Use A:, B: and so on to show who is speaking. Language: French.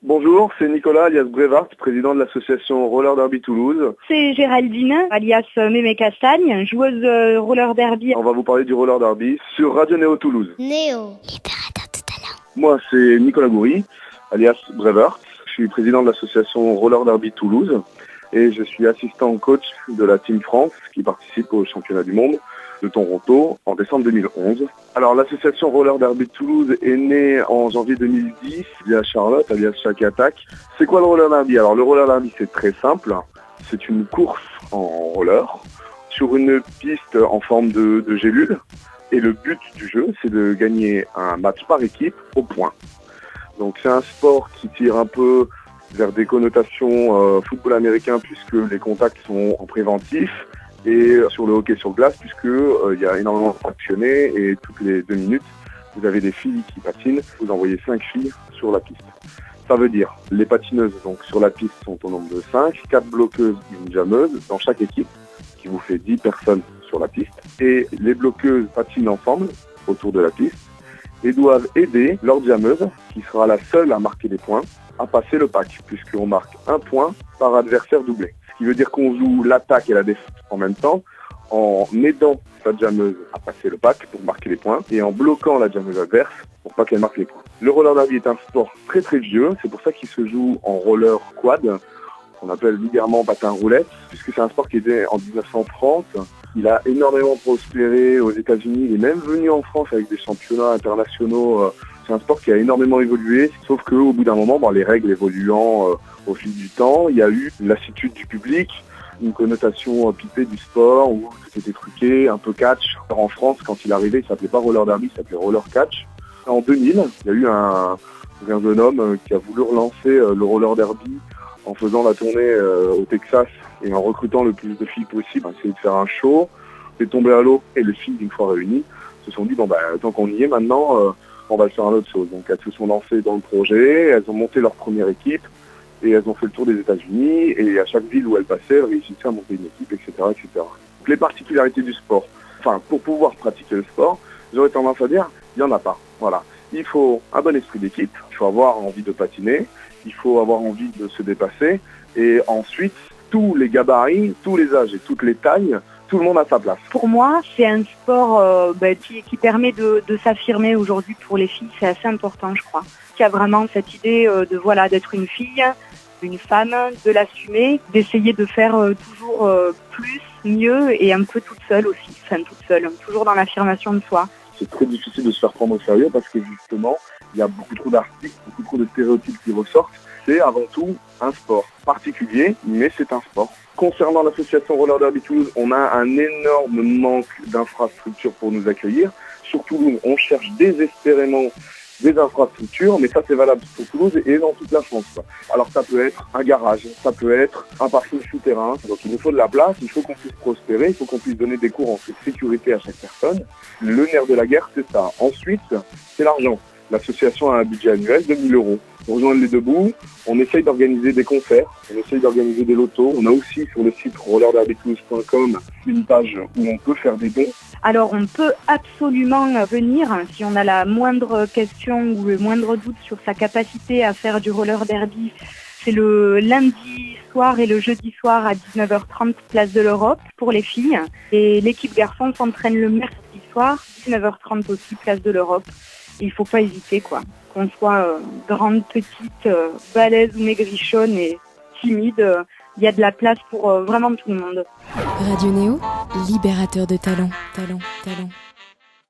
A: Bonjour, c'est Nicolas alias Brevart, président de l'association Roller Derby Toulouse.
B: C'est Géraldine alias Mémé Castagne, joueuse roller derby.
A: On va vous parler du roller derby sur Radio Néo Toulouse.
C: Néo, libérateur de talent.
A: Moi, c'est Nicolas Goury, alias Brevart. Je suis président de l'association Roller Derby Toulouse et je suis assistant coach de la Team France qui participe au championnat du monde de Toronto en décembre 2011. Alors l'association Roller Derby Toulouse est née en janvier 2010 via Charlotte, alias Shaki Attack. C'est quoi le roller derby? Alors le roller derby c'est très simple, c'est une course en roller sur une piste en forme de gélule et le but du jeu c'est de gagner un match par équipe au point. Donc c'est un sport qui tire un peu vers des connotations football américain puisque les contacts sont en préventif. Et sur le hockey sur glace, puisque y a énormément de fractionnés et toutes les 2 minutes, vous avez des filles qui patinent, vous envoyez 5 filles sur la piste. Ça veut dire, les patineuses donc sur la piste sont au nombre de 5, 4 bloqueuses et une jammeuse dans chaque équipe, qui vous fait 10 personnes sur la piste. Et les bloqueuses patinent ensemble autour de la piste et doivent aider leur jammeuse, qui sera la seule à marquer des points, à passer le pack, puisqu'on marque 1 point par adversaire doublé. Ce qui veut dire qu'on joue l'attaque et la défense en même temps, en aidant sa jammeuse à passer le pack pour marquer les points, et en bloquant la jammeuse adverse pour pas qu'elle marque les points. Le roller derby est un sport très très vieux, c'est pour ça qu'il se joue en roller quad, qu'on appelle vulgairement patin roulette, puisque c'est un sport qui était en 1930. Il a énormément prospéré aux États-Unis, il est même venu en France avec des championnats internationaux. C'est un sport qui a énormément évolué, sauf qu'au bout d'un moment, les règles évoluant au fil du temps, il y a eu une lassitude du public, une connotation pipée du sport où c'était truqué, un peu catch. Alors en France, quand il arrivait, il s'appelait pas roller derby, il s'appelait roller catch. En 2000, il y a eu un jeune homme qui a voulu relancer le roller derby en faisant la tournée au Texas et en recrutant le plus de filles possible, essayer de faire un show, fait tomber à l'eau et les filles, une fois réunies, se sont dit tant qu'on y est maintenant, on va le faire une autre chose. Donc elles se sont lancées dans le projet, elles ont monté leur première équipe et elles ont fait le tour des États-Unis et à chaque ville où elles passaient, elles réussissaient à monter une équipe, etc., etc. Donc les particularités du sport, pour pouvoir pratiquer le sport, j'aurais tendance à dire, il n'y en a pas. Voilà. Il faut un bon esprit d'équipe, il faut avoir envie de patiner, il faut avoir envie de se dépasser et ensuite, tous les gabarits, tous les âges et toutes les tailles, tout le monde a sa place.
B: Pour moi, c'est un sport qui permet de s'affirmer aujourd'hui pour les filles. C'est assez important, je crois. Il y a vraiment cette idée d'être une fille, une femme, de l'assumer, d'essayer de faire toujours plus, mieux et un peu toute seule aussi. Toute seule, toujours dans l'affirmation de soi.
A: C'est très difficile de se faire prendre au sérieux parce que justement, il y a beaucoup trop d'articles, beaucoup trop de stéréotypes qui ressortent. C'est avant tout un sport particulier, mais c'est un sport. Concernant l'association Roller Derby Toulouse, on a un énorme manque d'infrastructures pour nous accueillir. Sur Toulouse, on cherche désespérément des infrastructures, mais ça c'est valable pour Toulouse et dans toute la France. Alors ça peut être un garage, ça peut être un parking souterrain. Donc il nous faut de la place, il faut qu'on puisse prospérer, il faut qu'on puisse donner des cours en sécurité à chaque personne. Le nerf de la guerre, c'est ça. Ensuite, c'est l'argent. L'association a un budget annuel de 1 000 €. Pour rejoindre les deux bouts, on essaye d'organiser des concerts, on essaye d'organiser des lotos. On a aussi sur le site rollerderbytoulouse.com une page où on peut faire des dons.
B: Alors on peut absolument venir si on a la moindre question ou le moindre doute sur sa capacité à faire du roller derby. C'est le lundi soir et le jeudi soir à 19h30 place de l'Europe pour les filles. Et l'équipe garçon s'entraîne le mercredi soir, 19h30 aussi place de l'Europe. Il ne faut pas hésiter, qu'on soit grande, petite, balèze ou maigrichonne et timide, il y a de la place pour vraiment tout le monde.
D: Radio Néo, libérateur de talent.